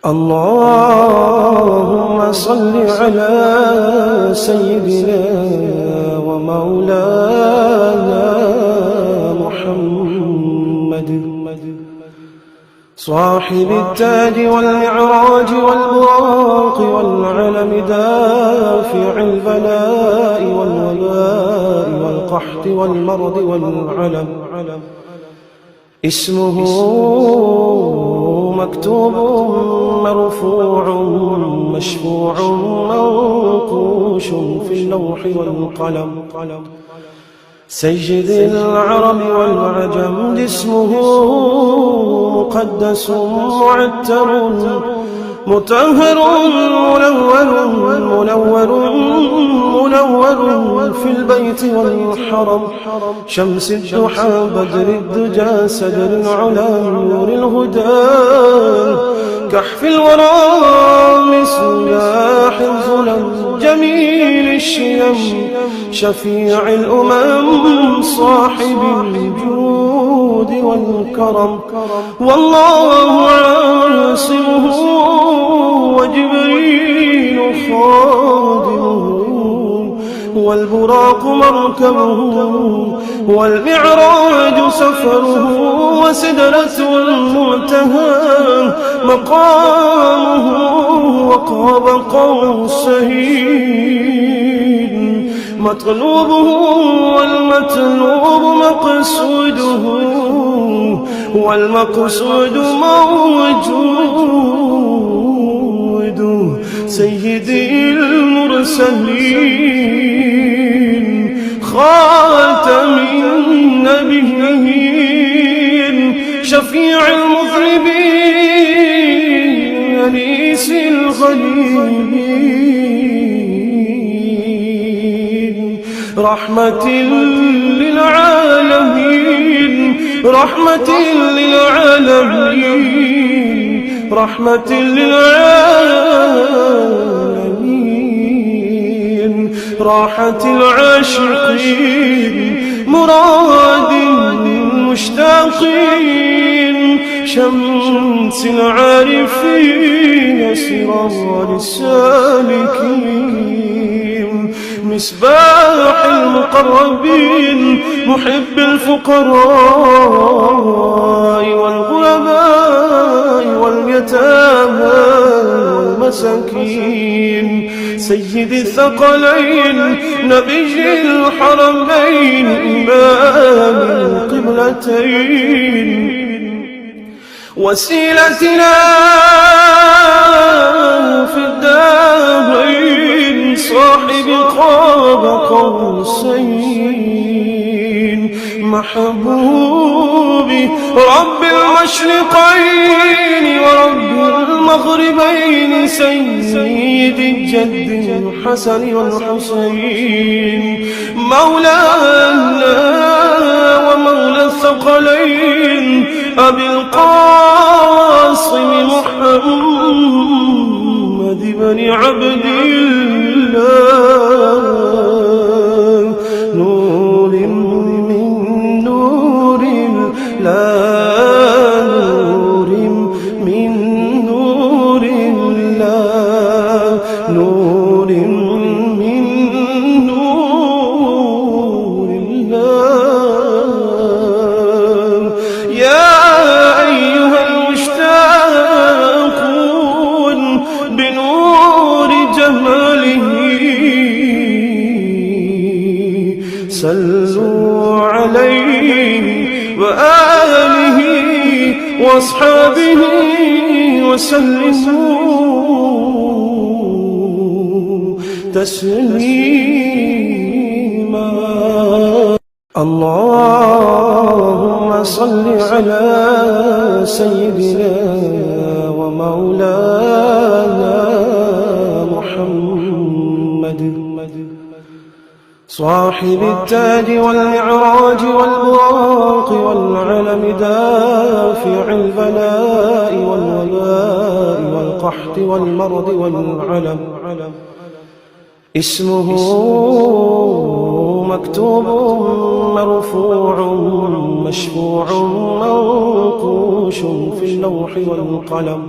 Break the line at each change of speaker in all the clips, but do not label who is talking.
اللهم صل على سيدنا ومولانا محمد صاحب التاج والمعراج والبراق والعلم دافع البلاء والوباء والقحط والمرض والعلم اسمه مكتوب مرفوع مشفوع منقوش في اللوح والقلم سيد العرب والعجم اسمه مقدس معتر مطهر منور في البيت والحرم شمس الضحى بدر الدجى سدر العلا نور الهدى كحف الورى مصباح الظلم جميل الشيم شفيع الأمم صاحب الجود والكرم والله عاصمه وجبريل خادمه والبراق مركبه والمعراج سفره وسدرة المنتهى مقامه وقاب قوسين مطلوبه والمطلوب مقصوده والمقصود موجود سيدي المرسلين خاتم النبيين شفيع المذنبين أنيس الغليلين رحمة للعالمين رحمة للعالمين رحمة للعالمين راحة العاشقين مراد المشتاقين شمس العارفين سرار السالكين مصباح المقربين محب الفقراء والغرباء واليتامى والمساكين سيد الثقلين نبي الحرمين إمام القبلتين وسيلتنا في الدارين صاحب قاب قوسين محبوبي رب المشرقين ورب المغربين سيد الجد الحسن والحسين مولانا ومولى الثقلين أبي القاسم محمد بن عبد الله نور من نور الله نور من نور الله نور من نور الله يا أيها المشتاقون بنور جماله صلوا عليه وآله وأصحابه وسلموا تسليما اللهم صل على سيدنا ومولانا محمد صاحب التاج والمعراج والبراق والعلم دافع البلاء والوباء والقحط والمرض والعلم اسمه مكتوب مرفوع مشفوع منقوش في اللوح والقلم.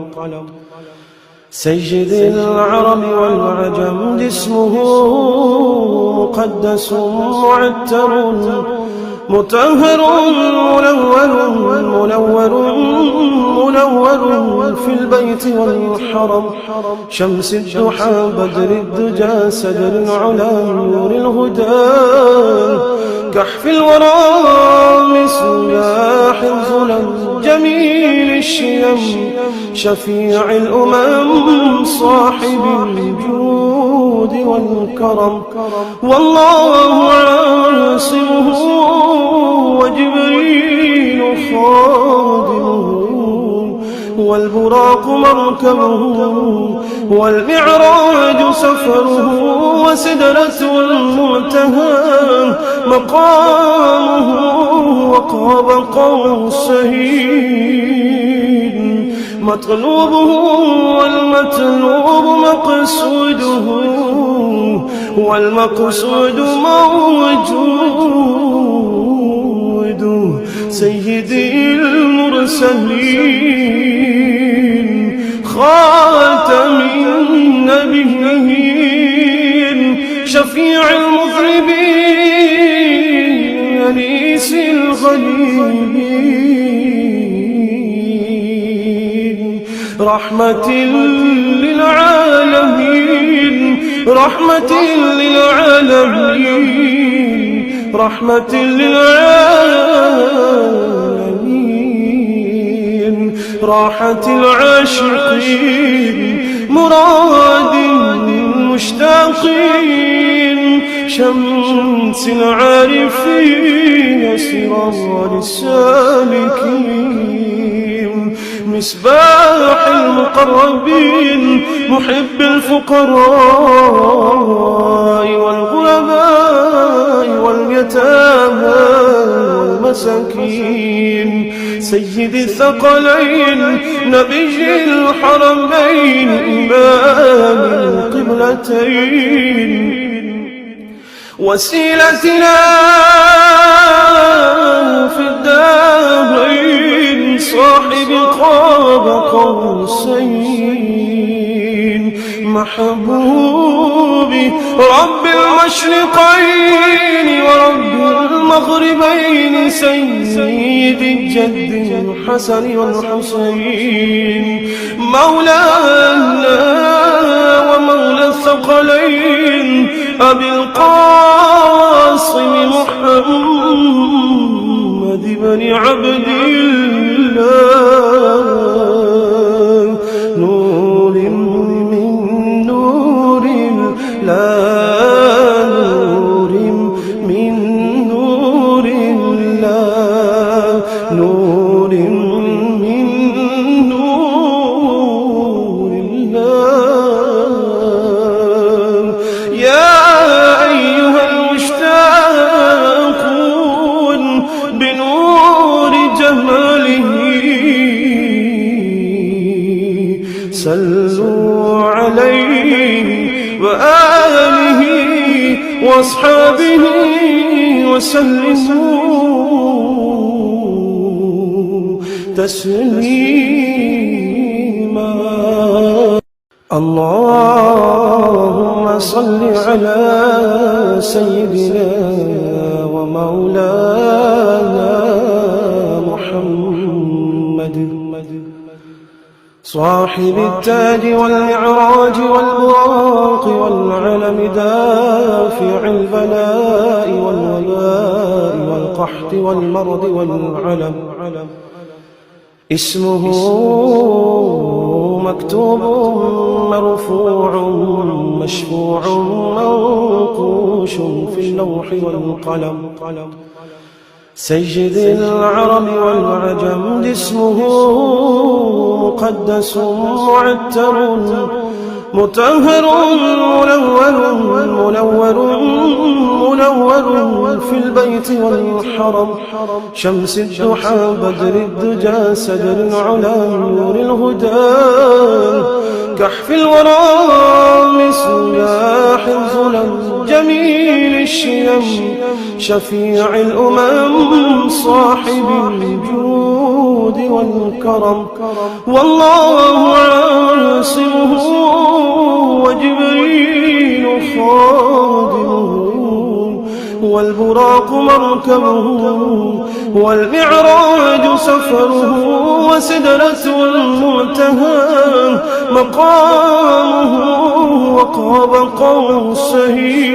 سيد العرب والعجم جسمه مقدس معتر مطهر منور في البيت والحرم. شمس الضحى بدر الدجى سدر العلا نور الهدى كحف الورى مصباح الظلم جميل الشيم شفيع الأمم صاحب الجود والكرم. والله عاصمه وجبريل خادمه والبراق مركبه والمعراج سفره وسدرة المنتهى مقامه وقاب قوسين مطلوبه والمطلوب مقصوده والمقصود موجود. سيدي المرسلين خاتم النبيين شفيع المذنبين أنيس الغليلين رحمة للعالمين رحمة للعالمين رحمة للعالمين راحة العاشقين مراد المشتاقين شمس العارفين سراج السالكين مصباح المقربين محب الفقراء والغرباء واليتامى والمساكين سيد الثقلين نبي الحرمين إمام القبلتين وسيلتنا في الدارين صاحب قاب قوسين محبوبي رب المشرقين ورب المغربين سيد الجد الحسن والحسين مولانا ومولى الثقلين أبي القاسم محمد بن عبد الله نور من نور الله نور من نور الله نور من نور الله. يا أيها المشتاقون بنور جماله صلوا عليه وآله وأصحابه وسلموا تسليما. اللهم صل على سيدنا ومولانا محمد صاحب التاج والمعراج والبراق والعلم دافع البلاء والوباء والقحط والمرض والعلم. اسمه مكتوب مرفوع مشفوع منقوش في اللوح والقلم. سيد العرب والعجم جسمه مقدس معتر مطهر منور في البيت والحرم. شمس الضحى بدر الدجى سدر العلا نور الهدى كحف الورى مصباح الظلم جميل الشيم شفيع الأمم صاحب الجود والكرم والله عاصمه وجبريل خادمه والبراق مركبه والمعراج سفره وسدرة المنتهى مقامه وقاب قوسين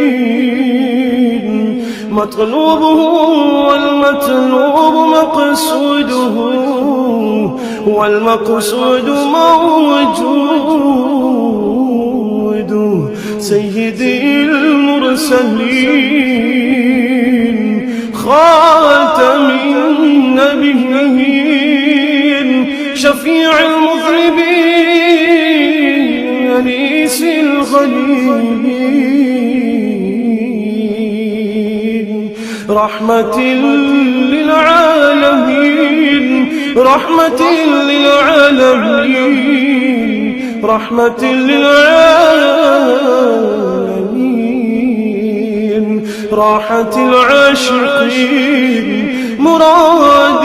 مطلوبه والمطلوب مقصوده والمقصود موجود سيدي المرسلين خاتم النبيين شفيع المذنبين أنيس الغليلين رحمة للعالمين رحمة للعالمين رحمة للعالمين راحة العاشقين مراد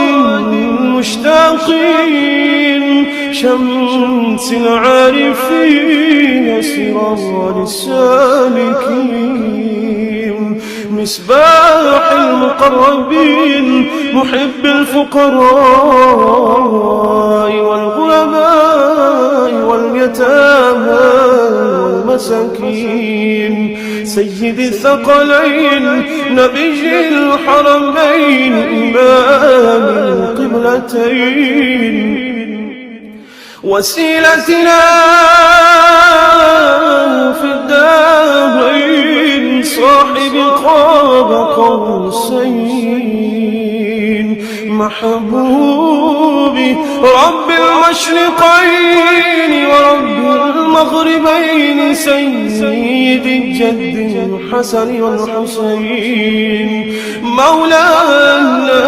المشتاقين شمس العارفين سراج السالكين مصباح المقربين محب الفقراء والغرباء واليتامى والمساكين سيد الثقلين نبي الحرمين إمام القبلتين وسيلتنا في الدارين صاحب قاب قوسين محبوبي رب المشرقين ورب المغربين سيد الجد الحسن والحسين مولانا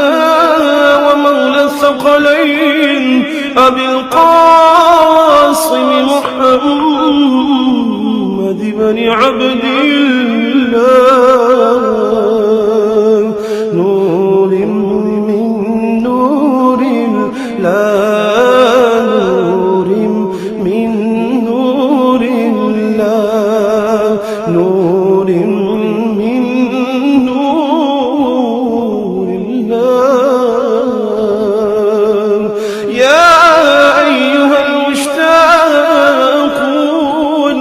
ومولى الثقلين أبي القاسم محمد بن عبد الله نور من نور الله نور من نور الله نور من نور الله يا أيها المشتاقون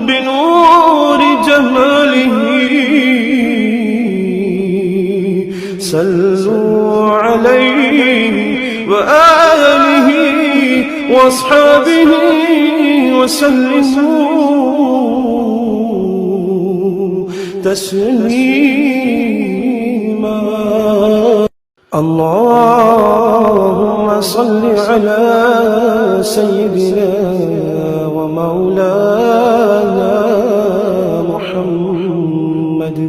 بنور جماله صلوا عليه وآله وأصحابه وسلموا تسليما اللهم صل على سيدنا ومولانا محمد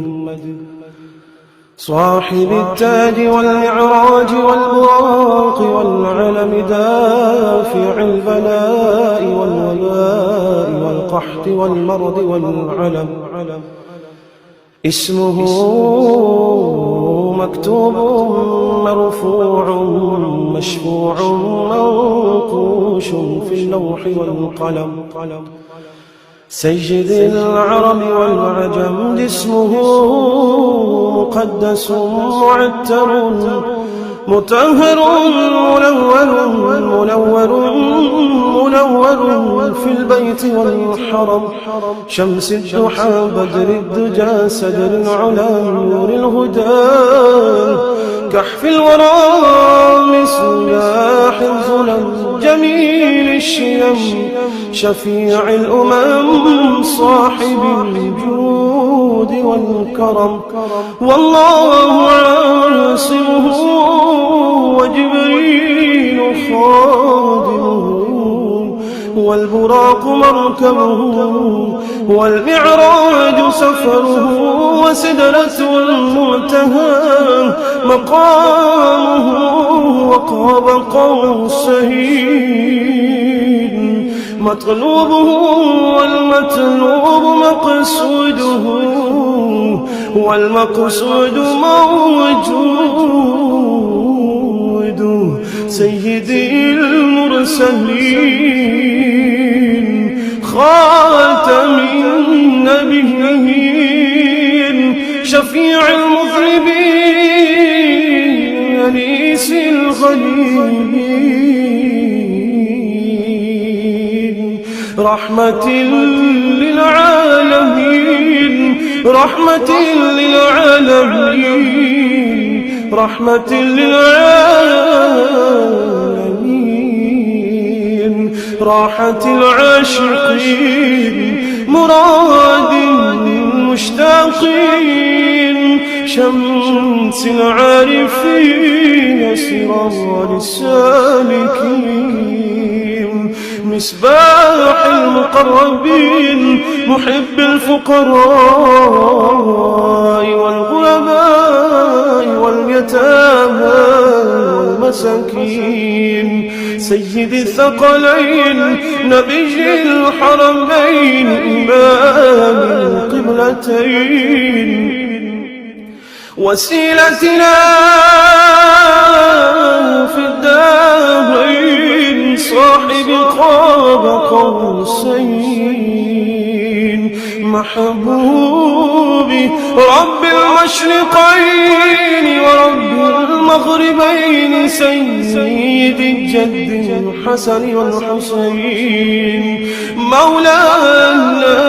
صاحب التاج والمعراج والبراق والعلم دافع البلاء والوباء والقحط والمرض والعلم اسمه مكتوب مرفوع مشفوع منقوش في اللوح والقلم سيد العرب والعجم اسمه مقدس معتر مطهر منور في البيت والحرم شمس الضحى بدر الدجى سدر العلا نور الهدى كحف الورى مصباح الظلم جميل الشيم شفيع الأمم صاحب الجود والكرم والله عاصمه وجبريل خادمه والبراق مركبه والمعراج سفره وسدرة المنتهى مقامه وقاب قوسين مطلوبه والمطلوب مقصوده والمقصود موجود سيدي المرسلين خاتم النبيين شفيع المذنبين أنيس الغليلين رحمة للعالمين رحمة للعالمين رحمة للعالمين راحة العاشقين مراد المشتاقين شمس العارفين سراج السالكين مصباح المقربين محب الفقراء والغرباء واليتامى والمساكين سيد الثقلين نبي الحرمين إمام القبلتين وسيلتنا في الدارين صاحب قاب قوسين محبوبي رب المشرقين ورب المغربين سيد الجد الحسن والحسين مولانا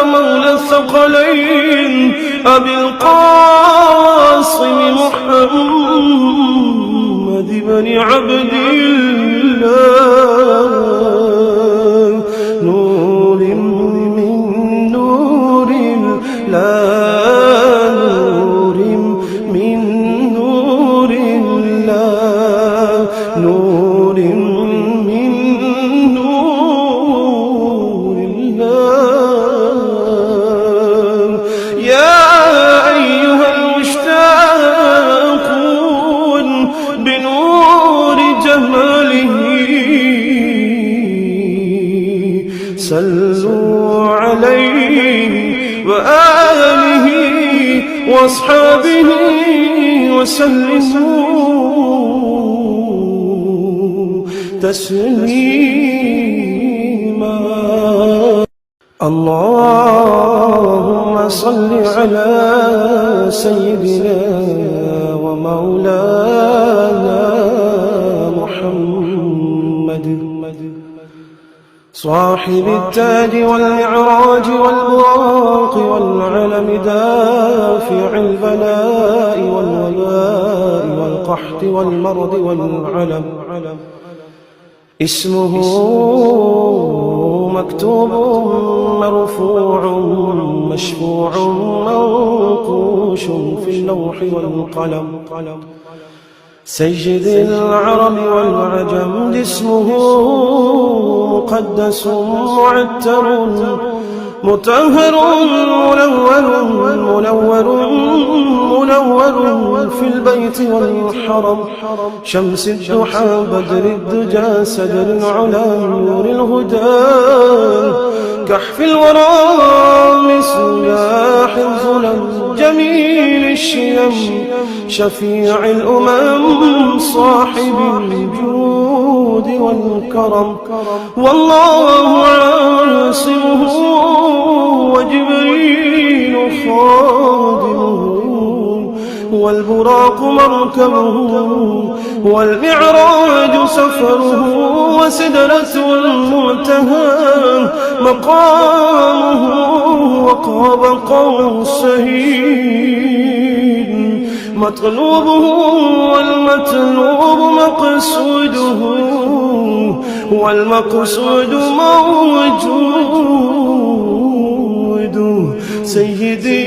ومولى الثقلين أبي القاسم محمد بن عبد الله نور من نور الله نور من نور الله نور من نور الله يا أيها المشتاقون بنور جماله صلوا عليه وآله وأصحابه وسلموا تسليما اللهم صل على سيدنا ومولانا محمد صاحب التاج والمعراج والبراق والعلم دافع البلاء والوباء والقحط والمرض والعلم اسمه مكتوب مرفوع مشفوع منقوش في اللوح والقلم سيد العرب والعجم اسمه مقدس معتر مطهر منور في البيت والحرم شمس الضحى بدر الدجى سدر العلا نور الهدى كحف الورى مصباح الظلم جميل الشيم شفيع الأمم صاحب الجود والكرم والله عاصمه وجبريل خادمه والبراق مركبه والمعراج سفره وسدرة المنتهى مقامه وقاب قوسين مطلوبه والمطلوب مقصوده والمقصود موجود سيدي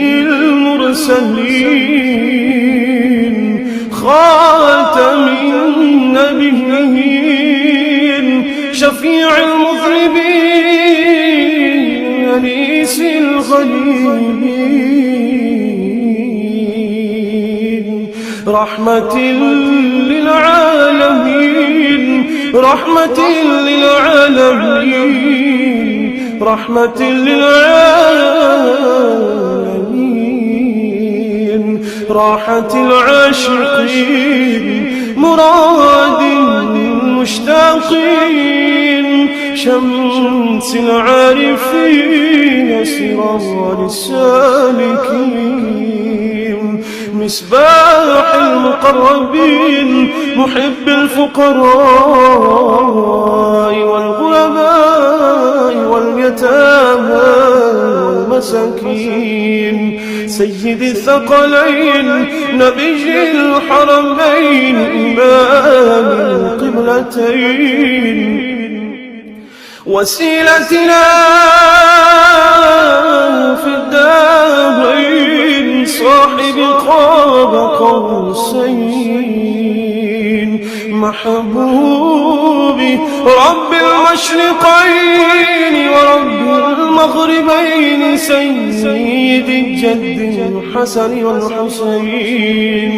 المرسلين خاتم النبيين شفيع المذنبين أنيس الغليلين رحمة للعالمين رحمة للعالمين رحمة للعالمين راحة العاشقين مراد المشتاقين شمس العارفين سراج السالكين مصباح المقربين محب الفقراء والغرباء واليتامى والمساكين سيد الثقلين نبي الحرمين إمام القبلتين وسيلتنا في الدارين صاحب قاب قوسين محبوبي رب المشرقين ورب المغربين سيد الجد الحسن والحسين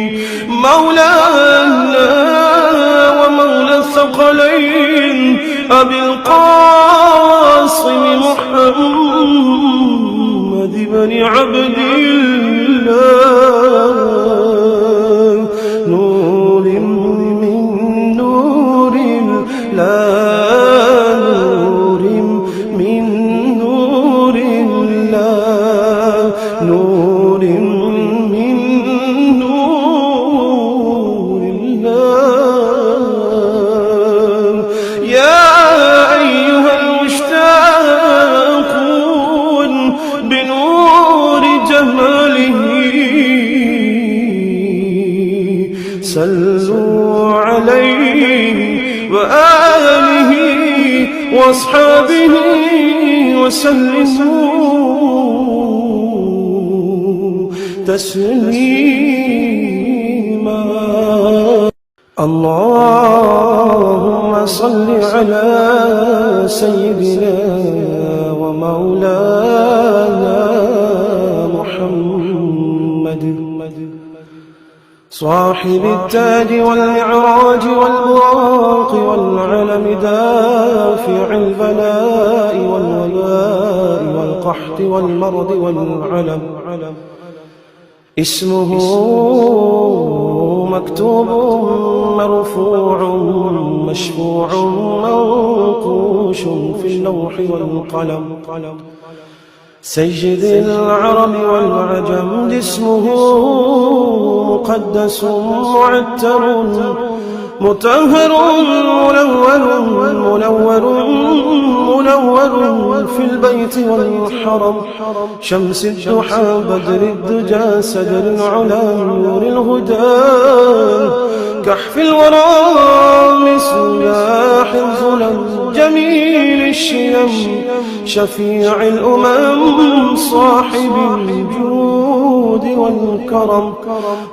مولانا ومولى الثقلين أبي القاسم محمد بن عبد الله نور من نور الله نور من نور الله نور من نور الله يا أيها المشتاقون بنور جماله صلوا عليه وآله وأصحابه وسلموا تسليما اللهم صل على سيدنا ومولانا محمد صاحب التاج والمعراج والبراق والعلم دافع البلاء والوباء والقحط والمرض والعلم اسمه مكتوب مرفوع مشفوع منقوش في اللوح والقلم سيد العرب والعجم اسمه مقدس معتر مطهر منور في البيت والحرم شمس الضحى بدر الدجى سدر العلا نور الهدى كحف الورى مصباح الظلم جميل الشيم شفيع الأمم صاحب الجود والكرم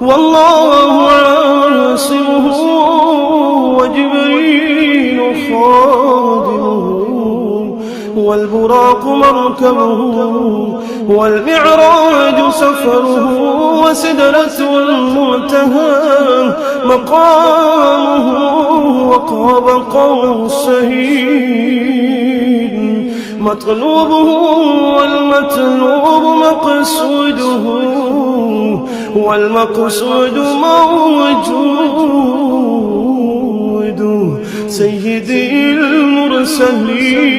والله عاصمه وجبريل خادمه والبراق مركبه والمعراج سفره وسدرة المنتهى مقامه وقاب قوسين مطلوبه والمطلوب مقصوده والمقصود موجود سيدي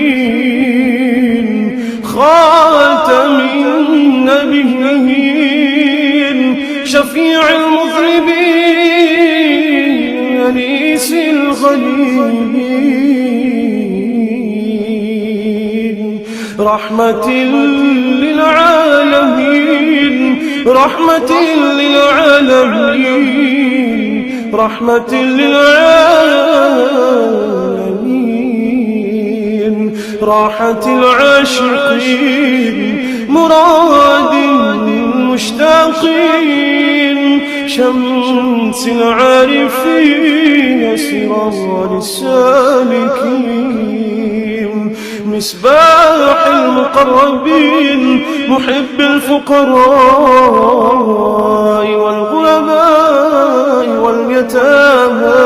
المرسلين خاتم النبيين شفيع المذنبين أنيس الغليلين رحمة للعالمين رحمة للعالمين رحمة للعالمين راحة العاشقين مراد المشتاقين شمس العارفين سراج السالكين مصباح المقربين محب الفقراء والغرباء واليتامى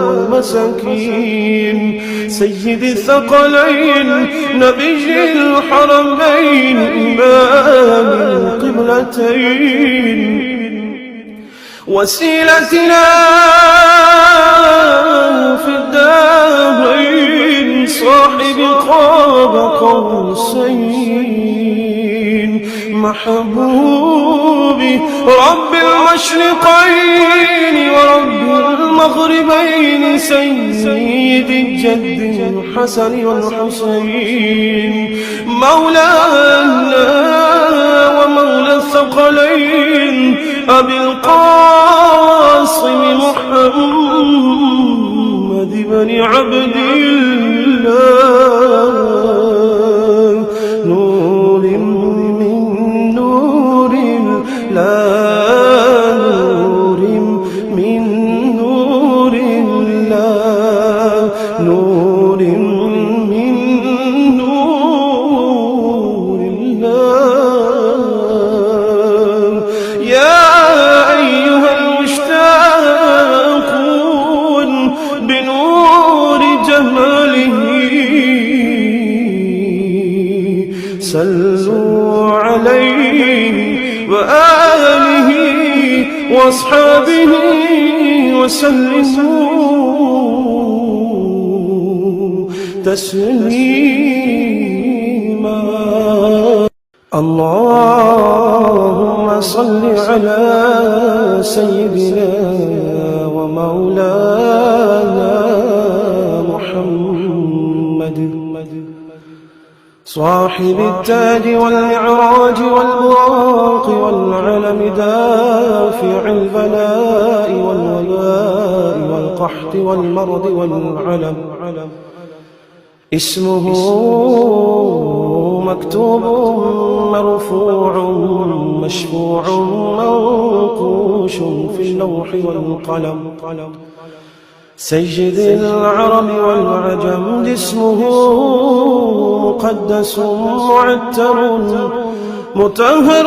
والمساكين سيد الثقلين نبي الحرمين إمام القبلتين وسيلتنا في الدارين صاحب قاب قوسين محبوبي رب المشرقين ورب المغربين سيد الجد الحسن والحسين مولانا ومولى الثقلين أبي القاسم محمد بن عبد الله نور من نور الله نور من نور الله نور من نور الله يا أيها المشتاقون بنور جماله صلوا عليه وآله وأصحابه وسلموا تسليما اللهم صل على سيدنا ومولانا محمد صاحب التاج والمعراج والبراق والعلم دافع البلاء والوباء والقحط والمرض والعلم اسمه مكتوب مرفوع مشفوع منقوش في اللوح والقلم سيد العرب والعجم جسمه مقدس معتر مطهر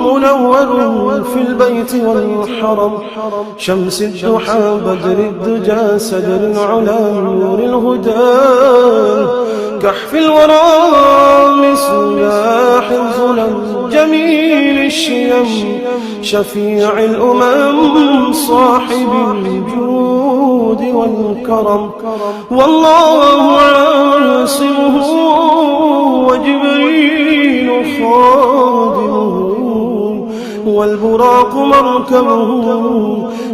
منور في البيت والحرم شمس الضحى بدر الدجى سدر العلا نور الهدى كحف الورى مصباح الظلم جميل الشيم شفيع الأمم صاحب الجود والكرم والله عاصمه وجبريل خادمه والبراق مركبه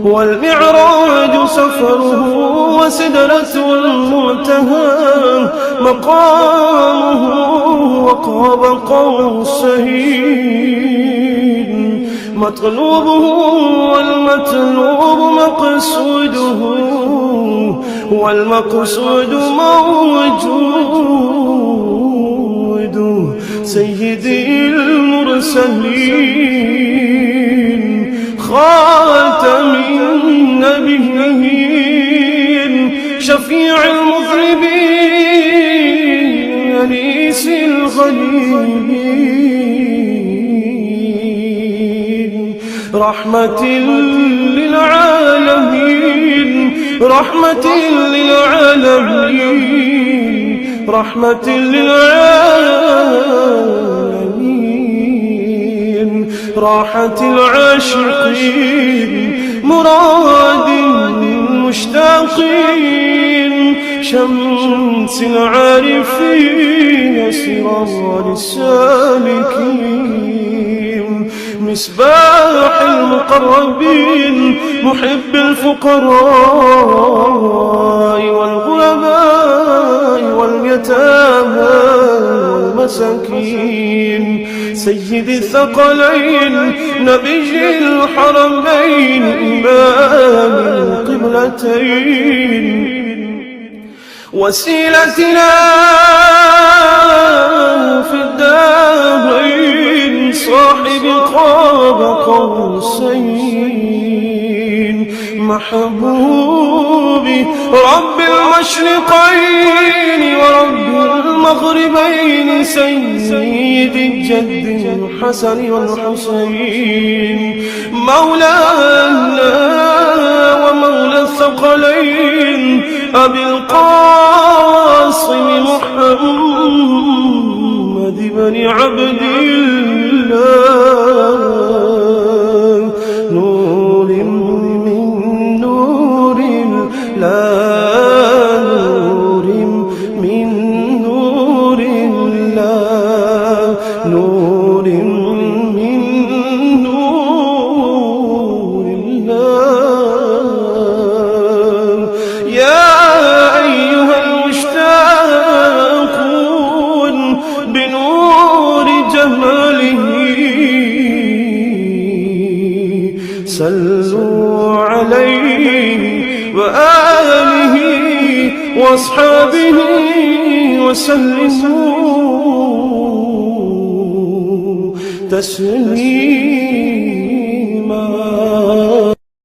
والمعراج سفره وسدرة المنتهى مقامه وقاب قوسين مطلوبه والمطلوب مقصوده والمقصود موجود سيدي المرسلين خاتم النبيين شفيع المذنبين أنيس الغليلين رحمة للعالمين رحمة للعالمين رحمة للعالمين راحة العاشقين مراد المشتاقين شمس العارفين سراج السالكين مصباح المقربين محب الفقراء والغرباء واليتامى والمساكين سيد الثقلين نبي الحرمين إمام القبلتين وسيلتنا في الدارين صاحب قاب قوسين محبوبي رب المشرقين ورب المغربين سيد الجد الحسن والحسين مولانا ومولى الثقلين أبي القاسم محمد بن عبد الله كماله صلوا عليه وآله وأصحابه وسلموا تسليما.